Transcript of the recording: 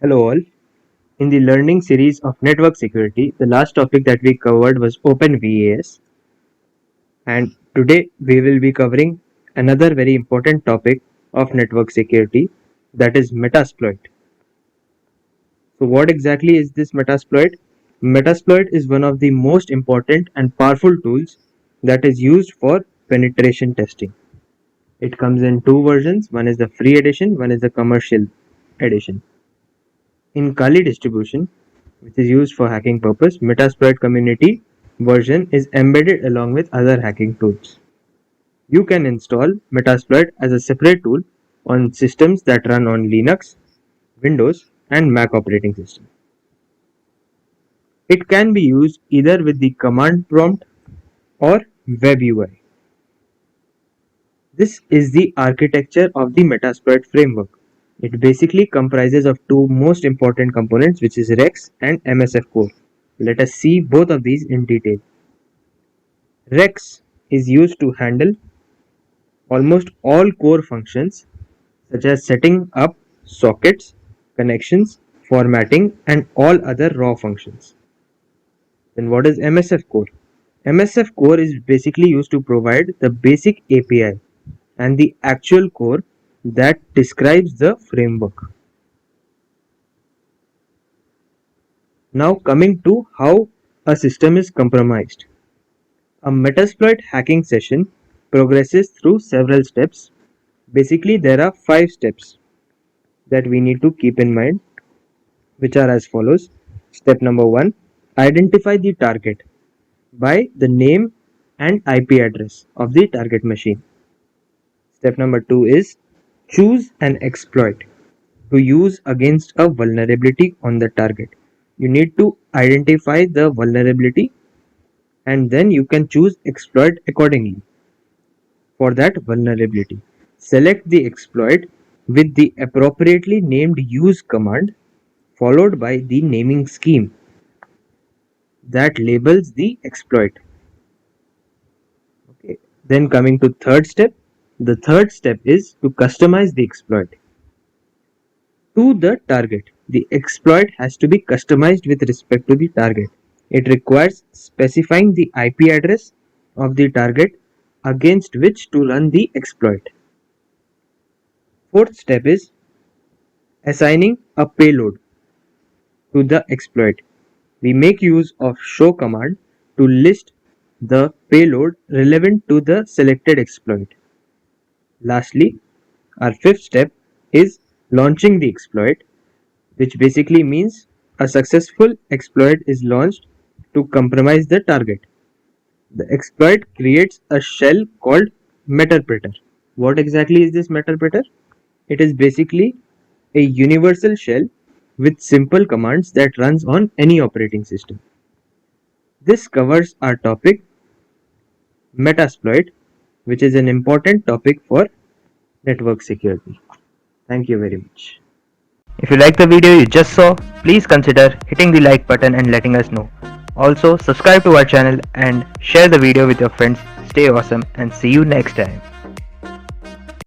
Hello all. In the learning series of network security, the last topic that we covered was OpenVAS, and today we will be covering another very important topic of network security, that is Metasploit. So what exactly is this Metasploit? Metasploit is one of the most important and powerful tools that is used for penetration testing. It comes in two versions, one is the free edition, one is the commercial edition. In Kali distribution, which is used for hacking purpose, Metasploit community version is embedded along with other hacking tools. You can install Metasploit as a separate tool on systems that run on Linux, Windows, and Mac operating system. It can be used either with the command prompt or web UI. This is the architecture of the Metasploit framework. It basically comprises of two most important components, which is Rex and MSF core. Let us see both of these in detail. Rex is used to handle almost all core functions such as setting up sockets, connections, formatting, and all other raw functions. Then what is MSF core? MSF core is basically used to provide the basic API and the actual core that describes the framework. Now coming to how a system is compromised. A Metasploit hacking session progresses through several steps. Basically, there are 5 steps that we need to keep in mind, which are as follows. Step number 1, identify the target by the name and IP address of the target machine. Step number 2 is choose an exploit to use against a vulnerability on the target. You need to identify the vulnerability and then you can choose exploit accordingly for that vulnerability. Select the exploit with the appropriately named use command followed by the naming scheme that labels the exploit. Okay. Then coming to third step, the third step is to customize the exploit to the target. The exploit has to be customized with respect to the target. It requires specifying the IP address of the target against which to run the exploit. Fourth step is assigning a payload to the exploit. We make use of show command to list the payload relevant to the selected exploit. Lastly, our fifth step is launching the exploit, which basically means a successful exploit is launched to compromise the target. The exploit creates a shell called Meterpreter. What exactly is this Meterpreter? It is basically a universal shell with simple commands that runs on any operating system. This covers our topic Metasploit, which is an important topic for network security. Thank you very much. If you like the video you just saw, please consider hitting the like button and letting us know. Also, subscribe to our channel and share the video with your friends. Stay awesome and see you next time.